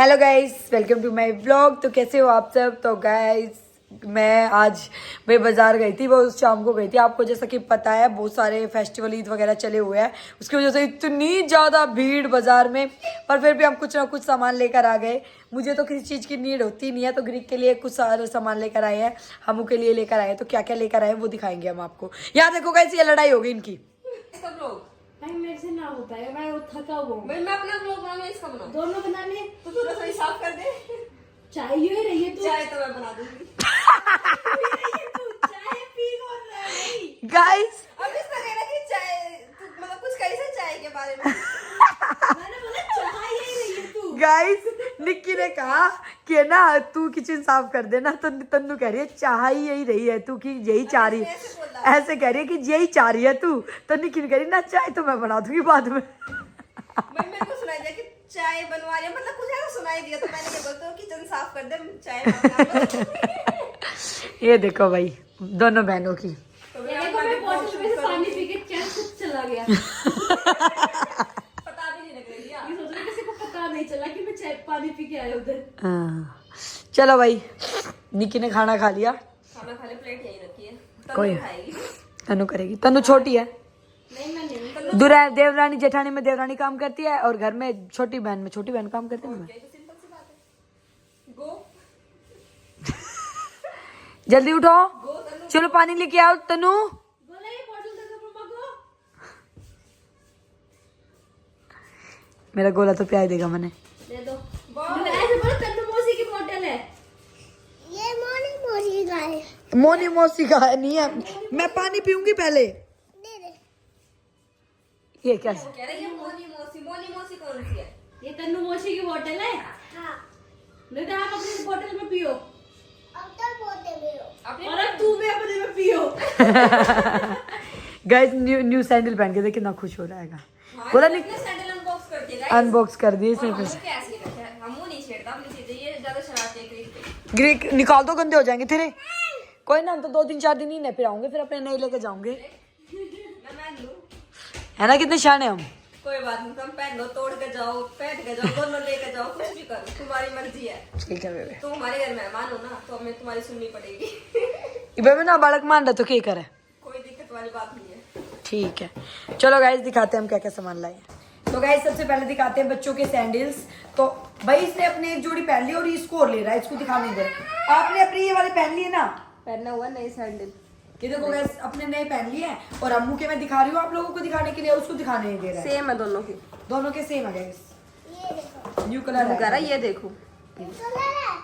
Hello guys, welcome to my vlog. तो कैसे हो आप सब। तो गाइस मैं आज भाई बाजार गई थी, वो उस शाम को गई थी। आपको जैसा कि पता है बहुत सारे फेस्टिवल ईद वगैरह चले हुए हैं, उसकी वजह से इतनी ज़्यादा भीड़ बाजार में। पर फिर भी हम कुछ ना कुछ सामान लेकर आ गए। मुझे तो किसी चीज़ की नीड होती नहीं है, तो ग्रीक के लिए कुछ सारे सामान लेकर आए हैं, हमू के लिए लेकर आए हैं। तो क्या क्या लेकर आए वो दिखाएंगे हम आपको। यहाँ देखो गाइस, ये लड़ाई होगी इनकी। सब लोग भाई मेरे से ना हो पाएगा, मैं थका हुआ हूँ। भाई मैं अपना ब्लॉग बनाऊंगा, इसका बनाऊं। दोनों बनाने तो तू रसोई साफ कर दे। चाहिए ही रही है तू। चाय तो मैं बना दूंगी। चाय पी कौन रहा है भाई? गाइस अब इसका कहना कि चाय तू मतलब कुछ कैसे चाय के बारे में। मैंने बोला चाय ही रही है तू। गाइस निक्की ने कहा कि ना तू किचन साफ कर देना, तो तन्नू कह रही है चाह ही यही रही है तू, कि यही चाह रही है, ऐसे कह रही है कि यही चाह रही है तू। तो निक्की ने कह रही ना चाय तो मैं बना दूंगी बाद में। भाई मेरे को सुनाई दिया कि चाय बनवा रही है, मतलब कुछ ऐसा सुनाई दिया, तो मैंने ये बोलता हूँ किचन साफ कर दे, चाय बना दूंगी। ये देखो भाई दोनों बहनों की। तो ये देखो मैं बॉटल में से पानी पी के चैन खुद चला गया। पता भी नहीं लग रही है। ये सोच रही किसी को पता नहीं चला कि मैं चाय पानी पी के आया उधर। हाँ। चलो भाई, निक्की ने खाना खा लिया। खाना खा ले, प्लेट यही रखी है, कोई खाएगी। तनु करेगी, तनु छोटी है। नहीं मैं नहीं। देवरानी जेठानी में देवरानी काम करती है, और घर में छोटी बहन में छोटी बहन काम करती है। सिंपल सी बात है। गो जल्दी उठो, गो तन्नू। चलो पानी लेके आओ तनु। बोला ये बॉटल दे दो पापा को। मेरा गोला तो प्याज देगा मैंने। दे दो। मैंने ऐसे बोला तन्नू मौसी की बॉटल है। ये मोनी मोनी का है। मोनी मौसी का नहीं है, मैं पानी पीऊंगी पहले। दे दे। ये क्या वो कह रही है मोनी मौसी कौन सी है? ये तन्नू मौसी की बॉटल है। हाँ। नहीं तो आप अपनी बॉटल में पियो अब तो बोलते भी हो। अपने और अब तू भी अपने में पियो। गाइस न्यू सैंडल पहन के देख कितना खुश हो रहा है। हाँ, बोला इसने सैंडल अनबॉक्स कर दिया गाइस। अनबॉक्स कर दिए इसने। और हमको कैसे रखा है? हमू नहीं छेड़ता अपनी चीजें, ये ज्यादा शरारतें करती है। ग्रीक निकाल दो, गंदे हो जाएंगे तेरे। कोई ना, हम तो 2-3-4 दिन ही नहीं पिराऊंगे, फिर अपने नए लेके जाऊंगे, मैं मान लूं, है ना। कितने शान है हम। कोई बात नहीं, तुम पहन लो, तोड़ के जाओ, पहन के जाओ, दोनों लेके जाओ, कुछ भी करो, तुम्हारी मर्जी है। ठीक है बेबे। तुम हमारे घर मेहमान हो ना, तो हमें तुम्हारी सुननी पड़ेगी। बेबे ना बालक मान रहा तो क्या करे। कोई दिक्कत वाली बात नहीं है। ठीक है, चलो गाइस दिखाते हैं हम क्या क्या सामान लाए हैं। तो गाइस सबसे पहले दिखाते हैं बच्चों के सैंडल्स। तो भाई इसने अपने एक जोड़ी पहन ली और इसको और ले रहा है, इसको दिखा नहीं दे रहा। आपने अपने ये वाले पहन लिए ना, पहनना हुआ नई सैंडल। ये देखो गाइस अपने नए पहन लिए हैं, और अम्मू के मैं दिखा रही हूँ आप लोगों को दिखाने के लिए, उसको दिखाने नहीं दे रहा है। सेम है दोनों की। दोनों के सेम है गाइस, ये देखो। न्यू कलर करा है। ये देखो, ये कलर है।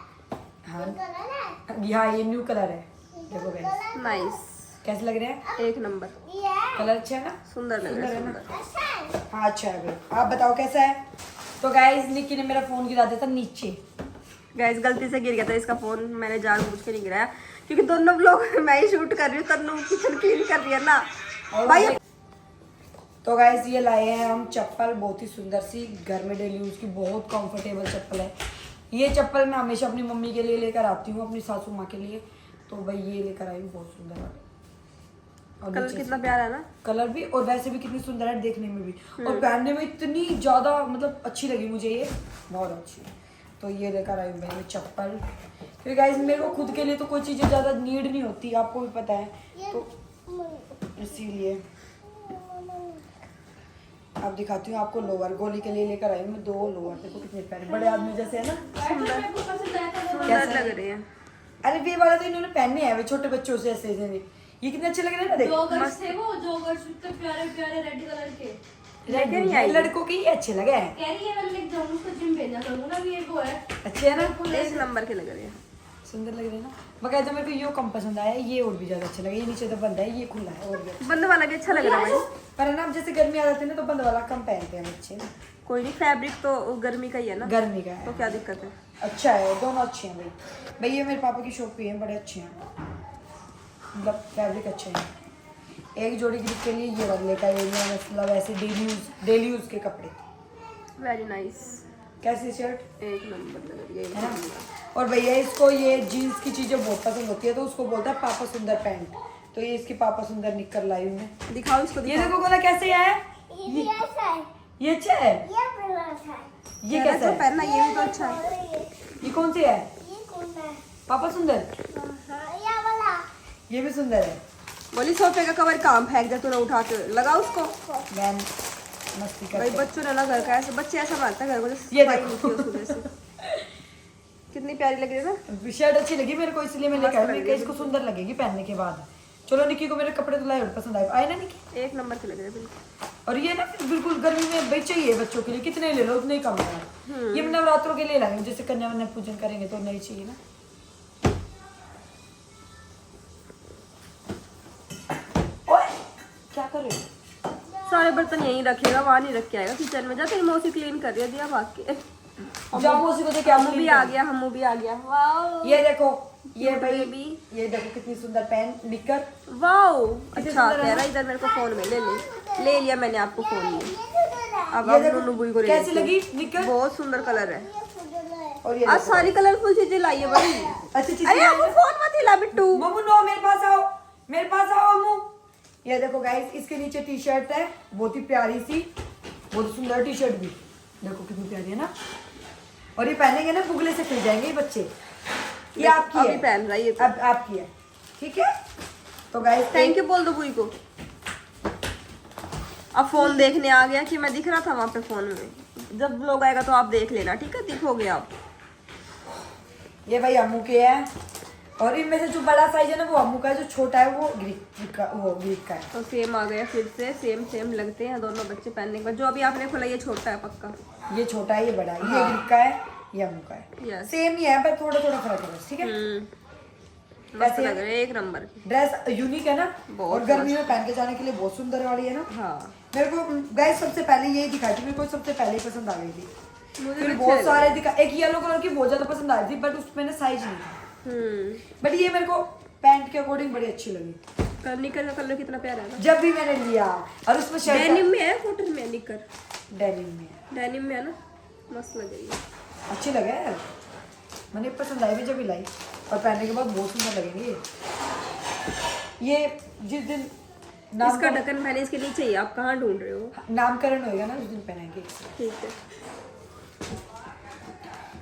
हाँ ये कलर है। हाँ, ये न्यू कलर है। देखो गाइस नाइस, कैसे लग रहे हैं। एक नंबर, ये है। कलर अच्छा है ना। सुंदर लग रहा है, सुंदर है ना? सुंदर। अच्छा है। हाँ अच्छा है भाई, आप बताओ कैसा है। तो गाइस निक्की ने मेरा फोन गिरा दिया था नीचे। गाइस गलती से गिर गया था इसका फोन, मैंने जानबूझ के नहीं गिराया, क्योंकि दोनों ब्लॉग मैं ही शूट कर रही हूँ, तन्नू किचन क्लीन कर रही है ना भाई। तो गाइस ये लाए हैं हम चप्पल, बहुत ही सुंदर सी, घर में डेली यूज की बहुत कंफर्टेबल चप्पल है। ये चप्पल मैं हमेशा अपनी मम्मी के लिए लेकर आती हूँ, अपनी सासू माँ के लिए। तो भाई ये लेकर आई हूँ, बहुत सुंदर है। और कलर नीचे कितना से- प्यारा है ना। कलर भी, और वैसे भी कितनी सुंदर है देखने में भी, और पहनने में इतनी ज्यादा मतलब अच्छी लगी मुझे, ये बहुत अच्छी है। तो ये लेकर आई हूँ मैं चप्पल। फिर गाइस मेरे को खुद के लिए तो कोई चीज़ें ज़्यादा नीड नहीं होती, आपको भी पता है, तो इसीलिए अब दिखाती हूँ आपको लोअर। गोली के लिए लेकर आई हूँ मैं 2 लोअर, देखो कितने प्यारे, बड़े आदमी जैसे है ना। मेरे को पसंद आया था वो। सुंदर लग रही है। अरे ये वाला तो इन्होंने पहने हैं वे छोटे बच्चों से ऐसे ऐसे। ये कितने अच्छे लग रहे हैं ना, देखो। जोगर्स थे वो, जोगर्स इतने प्यारे प्यारे रेड कलर के। लेकिन ये लड़कों के ही अच्छे लगे हैं, कह रही है मैं लेके जाऊंगी उसको, जिम भेजना करूंगा ना, ये वो है। अच्छे है ना, एक नंबर के लग रहे हैं। सुंदर लग रहे हैं ना। बकायदा मेरे को ये कम पसंद आया, ये और भी ज्यादा अच्छा लगा। ये नीचे तो बंद है, ये खुला है और भी अच्छा। बंद वाला भी अच्छा लग रहा है भाई। पर है ना, अब जैसे गर्मी आ जाती है ना, तो बंद वाला कम पहनते हैं बच्चे ना। कोई नहीं, फैब्रिक तो गर्मी का ही है ना, गर्मी का तो है, क्या दिक्कत है। अच्छा है, दोनों अच्छे हैं भाई। भाई ये मेरे पापा की शॉप पे हैं, बड़े अच्छे हैं, मतलब फैब्रिक अच्छे हैं। एक जोड़ी ग्रिप के लिए ये वाले लेकर आई हूं, मतलब ऐसे डेली यूज के कपड़े। वेरी नाइस, कैसी शर्ट, एक नंबर लग रही है ना। है। और भैया इसको ये जीन्स की चीजें बहुत पसंद होती है, तो उसको बोलता है पापा सुंदर पैंट। तो ये इसकी पापा सुंदर निक्कर लाई हूँ मैं। दिखाओ इसको, ये दिखाओ। देखो गोला कैसे है, ये ऐसा है। ये अच्छा है। ये बड़ा है। ये कैसा है? पहनना, ये भी तो अच्छा है। ये कौन सी है? ये कौन है? पापा सुंदर, हाँ, ये वाला। ये भी सुंदर है। बोली सोफे का कवर काम फेंक दे, तूने उठा के लगा उसको। मैं मस्ती भाई करते हैं। बच्चों ने ना घर का ऐसे, बच्चे ऐसा मानते हैं घर को जैसे ये सफाई देखो। नहीं की उस वजह से। कितनी प्यारी लग रही है ना। शर्ट अच्छी लगी मेरे को, इसलिए मैं लेकर आई। मस्त मैं लग कहा रही है इसको सुंदर लगेगी पहनने के बाद। चलो निक्की को मेरे कपड़े तो लाए और पसंद आए ना निक्की। एक नंबर के लग रहे हैं बिल्कुल। और ये ना फिर बिल्कुल गर्मी में भाई चाहिए बच्चों के लिए, कितने ले लो उतने ही कम है। ये नवरात्रों के लिए लाएंगे, जैसे कन्या वन्या पूजन करेंगे तो नहीं चाहिए ना। ओए क्या कर रहे हो? सारे बर्तन यहीं रखेगा, वहाँ नहीं रख के आएगा किचन में। जा तेरी मौसी क्लीन कर रही है, दिया भाग के। जाओ मौसी को देखे, हमू भी आ गया, हमू भी आ गया। वाओ ये देखो, ये Cute भाई baby। ये देखो कितनी सुंदर पैंट निकर। वाओ कितने अच्छा सुंदर है कह ना? रहा है, इधर मेरे को फोन में ले लिया मैंने आपको फोन में। अब ये अब देखो, नुनू बुई को ले कैसी लेती लगी हूँ। निकर? बहुत सुंदर कलर है। और ये आज देखो। सारी कलरफुल चीजें लाई है बड़ी। अच्छी चीज अरे आपको फोन मत हिला बिट्टू। मम्मू नो, मेरे पास आओ, मेरे पास आओ मम्मू। ये देखो गाइस, इसके नीचे टी शर्ट है, बहुत ही प्यारी सी, बहुत सुंदर टी शर्ट भी। देखो कितनी प्यारी है ना। और ये पहनेंगे ना बुगले से खिल जाएंगे ये बच्चे। ये आपकी अभी है, पहन रहा है ये तो। अब आपकी है, ठीक है। तो गाइस थैंक यू बोल दो बुई को। अब फोन देखने आ गया कि मैं दिख रहा था वहां पे फोन में। जब लोग आएगा तो आप देख लेना, ठीक है? दिखोगे आप। ये भाई अम्मू के है, और इनमें से जो बड़ा साइज है ना वो अम्मू का है, जो छोटा है वो ग्रीक का है। तो सेम आ गया फिर से, सेम लगते हैं दोनों बच्चे पहनने के बाद। जो अभी आपने खोला ये छोटा है पक्का। ये छोटा है, ये बड़ा है। ये ग्रीक का है, ये अम्मू का है। Yes। सेम ही है पर थोड़ा थोड़ा फर्क है बस, ठीक है। मस्त कैसे है? लग रहे हैं, एक नंबर की। ड्रेस यूनिक है ना, बहुत और गर्मी में पहन के जाने के लिए बहुत सुंदर वाली है ना। हाँ मेरे को गाइस सबसे पहले यही दिखाई थी, मेरे को सबसे पहले ही पसंद आ गई थी। मुझे फिर भी बहुत अच्छे सारे दिखा, एक येलो कलर की बहुत ज्यादा पसंद आ रही थी, बट उसमें ना साइज नहीं था। बट ये मेरे को पैंट के अकॉर्डिंग बड़ी अच्छी लगी। निकर का कलर कितना प्यारा है ना। जब भी मैंने लिया, और उसमें शर्ट डेनिम में है, कॉटन में है निकर? डेनिम में है। डेनिम में है ना, मस्त लग रही है। अच्छी लगे यार, मैंने पसंद आई भी जब ही लाई, और पहनने के बाद बहुत सुंदर लगेंगे ये। जिस दिन इसका ढक्कन पहने, इसके नीचे ही। आप कहाँ ढूंढ रहे हो? नामकरण होएगा ना उस दिन पहनेंगे। ठीक है।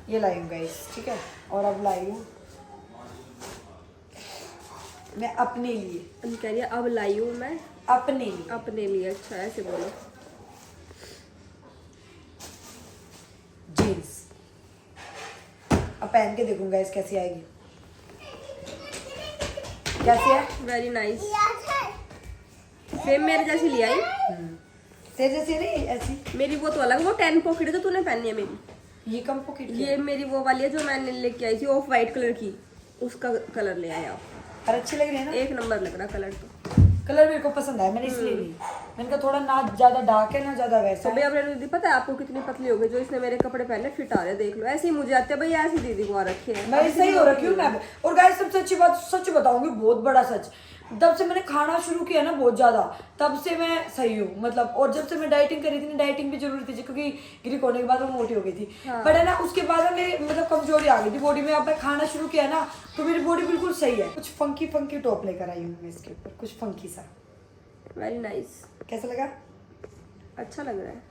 ये लाई हूँ गाइस, ठीक है। और अब लाई हूँ मैं अपने लिए, हम कह रही है अब लाई हूँ मैं अपने लिए। अपने लिए। अच्छा ऐसे बोलो। जीन्स अब पहन के देखूंगा इस कैसी आएगी, कैसी है। Very nice. सेम मेरे जैसी ले आई। तेरे जैसी नहीं ऐसी, मेरी वो तो अलग, वो 10 पॉकेट तो तूने पहनी है मेरी। ये कम पॉकेट की ये है। मेरी वो वाली है जो मैंने लेके आई थी, ऑफ वाइट कलर की। उसका कलर ले आए आप। और अच्छी लग रही है ना। एक नंबर लग रहा कलर तो। कलर मेरे को पसंद आया, मैंने इसलिए ली। मैंने कहा थोड़ा ना ज्यादा डार्क है ना ज्यादा वैसा तो है। भैया अपने दीदी पता है आपको कितनी पतली हो गई? जो इसने मेरे कपड़े पहने फिट आ रहे, देख लो। ऐसे ही मुझे आते हैं भैया, ऐसी दीदी को आ रखे हैं। मैं सही हो रखी हूँ मैं। और गाइस सबसे अच्छी बात सच बताऊंगी, बहुत बड़ा सच, जब से मैंने खाना शुरू किया ना बहुत ज्यादा, तब से मैं सही हूँ मतलब। और जब से मैं डाइटिंग करी थी ना, डाइटिंग भी जरूरी थी क्योंकि ग्रीक होने के बाद वो मोटी हो गई थी। बट है ना, उसके बाद मेरे मतलब कमजोरी आ गई थी बॉडी में। अब मैं खाना शुरू किया ना तो मेरी बॉडी बिल्कुल सही है। कुछ फंकी फंकी टॉप लेकर आई हूँ मैं इसके ऊपर, कुछ फंकी सा। Very nice. कैसा लगा? अच्छा लग रहा है।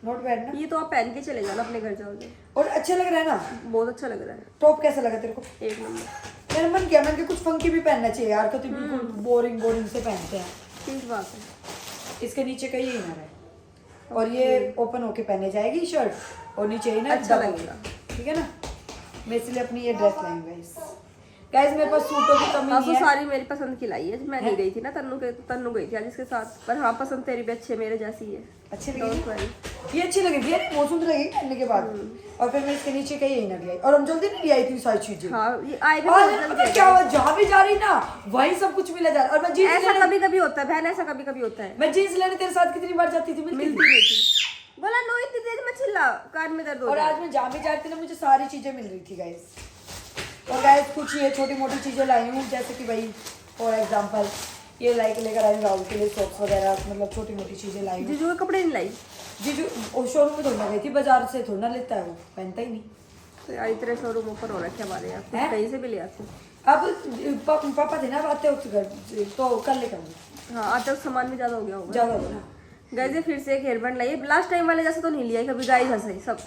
नॉट बैड ना। ये तो आप पहन के चले जाना अपने घर जाओगे। और अच्छा लग रहा है ना। बहुत अच्छा लग रहा है। टॉप कैसा लगा तेरे को? एक नंबर। मेरा मन किया, मैंने कुछ फंकी भी पहनना चाहिए यार, तो बिल्कुल बोरिंग से पहनते हैं। ठीक बात है। इसके नीचे का ये इनर है, और ये ओपन होके पहने जाएगी शर्ट, और नीचे इनर अच्छा डबल लगेगा। ठीक है ना। मैं इसलिए अपनी ये ड्रेस लाई हूँ गाइस। गाइस मेरे पास सूटों की कमी हाँ नहीं तो है। सारी मेरी पसंद की लाई है। मैं नहीं गई थी ना, तन्नू गई थी आज इसके साथ। पर हाँ पसंद तेरी भी अच्छी है, मेरे जैसी है। अच्छी Don't लगेगी, worry। ये अच्छी लगेगी यार, बहुत सुंदर लगेगी पहनने के बाद। और फिर मैं इसके नीचे का ये इनर लाई, और हम जल्दी नहीं ले आई थी सारी चीजें। हाँ ये आए भी और बहुत जल्दी पता है क्या हुआ, जहाँ भी जा रही ना वही सब कुछ मिला जा रहा। और मैं जीन्स ऐसा लेने, कभी कभी होता है बहन, ऐसा कभी कभी होता है। मैं जीन्स लेने तेरे साथ कितनी बार जाती थी, मिलती मिलती थी। नहीं थी। बोला नो इतनी तेज मत चिल्ला, कान में दर्द हो और रहा है। आज मैं जहाँ भी जाती थी ना मुझे सारी चीजें मिल रही थी गाइस। और गाइस कुछ ये छोटी मोटी चीजें लाई हूँ, जैसे कि भाई फॉर एग्जांपल ये लेकर आई हूँ राहुल के लिए सॉक्स वगैरह, मतलब छोटी मोटी चीजें लाई हूँ। जीजू के कपड़े नहीं लाई? जीजू शोरूम में थोड़ा गई थी, बाजार से थोड़ा लेता है वो, पहनता ही नहीं। तो यार इतने शोरूम ऊपर हो रखे हमारे यहाँ, हैं? कहीं से भी ले आते। अब पापा थे ना आते वक्त घर, तो कल लेकर आऊंगी। हाँ आज तक सामान भी ज्यादा हो गया होगा। ज्यादा हो ना। गाइस ये फिर से एक हेयरबैंड लाई। लास्ट टाइम वाले जैसे तो नहीं लिया कभी गाइस, ऐसा ही सब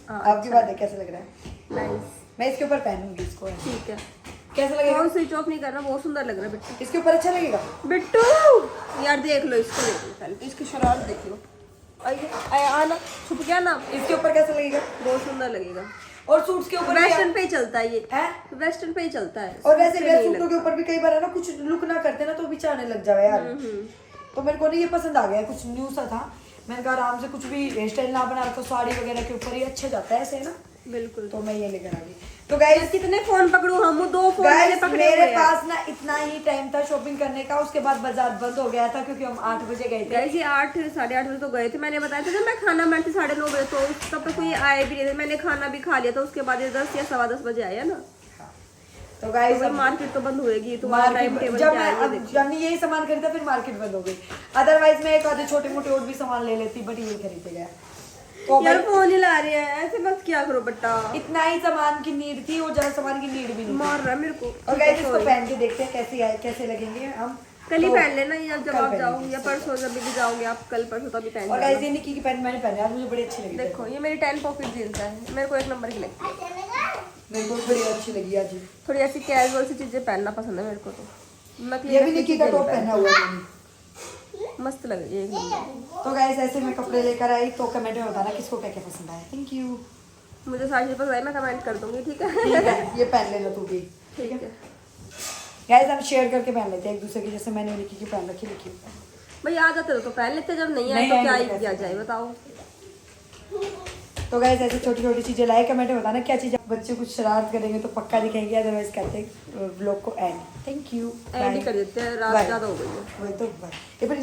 हाँ, आपकी बात है, कैसा लग रहा है? नाइस, मैं इसके ऊपर पहनूंगी इसको। ठीक है। कैसा लगेगा? फोन स्विच ऑफ नहीं करना, बहुत सुंदर लग रहा है बिट्टू। इसके ऊपर अच्छा लगेगा? बिट्टू यार देख लो इसको, देख लो पहले तो इसकी शरारत देख लो। आइए आया आना, छुप गया ना। इसके ऊपर कैसा लगेगा? बहुत सुंदर लगेगा। और सूट्स के ऊपर वेस्टर्न पे ही चलता है ये, है। वेस्टर्न पे ही चलता है। और वैसे सूट पे भी नहीं सूटों के ऊपर भी कई बार है ना, कुछ लुक ना करते ना तो भी चाहने लग जावे यार। तो मेरे को नहीं ये पसंद आ गया, कुछ न्यू सा था। मैंने कहा आराम से कुछ भी हेयर स्टाइल ना बना रखो, साड़ी वगैरह के ऊपर ही अच्छा जाता है ऐसे, है ना। बिल्कुल। तो मैं ये लेकर आ गई। तो गाइस कितने फोन पकड़ू हम, 2 फोन मैंने गाइस पकड़े मेरे हुए हैं। पास ना इतना ही टाइम था शॉपिंग करने का, उसके बाद बाजार बंद हो गया था क्योंकि हम 8 बजे गए थे। गाइस ये 8 साढ़े 8 बजे तो गए थे, मैंने बताया था जब मैं खाना बनाती 9:30 बजे, तो तब तक ये आए भी नहीं थे। मैंने खाना भी खा लिया था, उसके बाद ये 10 या 10:15 बजे आया ना। तो गाइस तो मार्केट तो बंद होएगी, तुम्हारा टाइम टेबल जब क्या मैं है ये देखो। हमने यही सामान खरीदा फिर मार्केट बंद हो गई। अदरवाइज मैं एक आधे छोटे मोटे और भी सामान ले लेती, बट ये खरीदे गया। तो यार भाई, फोन ही ला रहे हैं, ऐसे मत किया करो बेटा। इतना ही सामान की नीड थी और ज्यादा सामान की नीड भी नहीं मार रहा है मेरे को। थी। और गाइस इसको पहन के देखते हैं कैसे लगेंगे हम। कल ही तो पहन लेना, या जब कल आप पहन जाओ लेंगे। या परसों जब भी जाओगे आप, कल परसों तभी पहन और लेना। गाइस ये निक्की की पैंट मैंने पहनी यार, मुझे बड़ी अच्छी लगी। देखो ये मेरी 10 पॉकेट जींस है, मेरे को 1 नंबर की लगती है। मेरे को बड़ी अच्छी लगी आज। थोड़ी ऐसी कैजुअल सी चीजें पहनना पसंद है मेरे को, तो नकली ये भी नकली निक्की का चीजें टॉप नहीं पहना हुआ है मैंने। पहनती। मस्त लग रही है एक नंबर। तो गाइस ऐसे मैं कपड़े लेकर आई, तो कमेंट में बताना किसको क्या क्या पसंद आया। Thank you. मुझे सारी पसंद आई, मैं कमेंट कर दूंगी, ठीक है। ठीक है, ये पहन लेना तू भी। ठीक है गाइस हम शेयर करके पहन लेते हैं एक दूसरे की, जैसे मैंने निक्की की पहन रखी लिखी। भाई आ जाते तो पहन लेते, जब नहीं आए नहीं तो आए क्या तो ही कैसे किया जाए बताओ। तो गाइस ऐसे छोटी छोटी चीजें लाए, कमेंट में बताना क्या चीज। बच्चे कुछ शरारत करेंगे तो पक्का दिखाएंगे, अदरवाइज कहते हैं व्लॉग को and. Thank you. And he कर देते हैं, रात Bye. ज्यादा हो गई है। वही तो bye. ये पर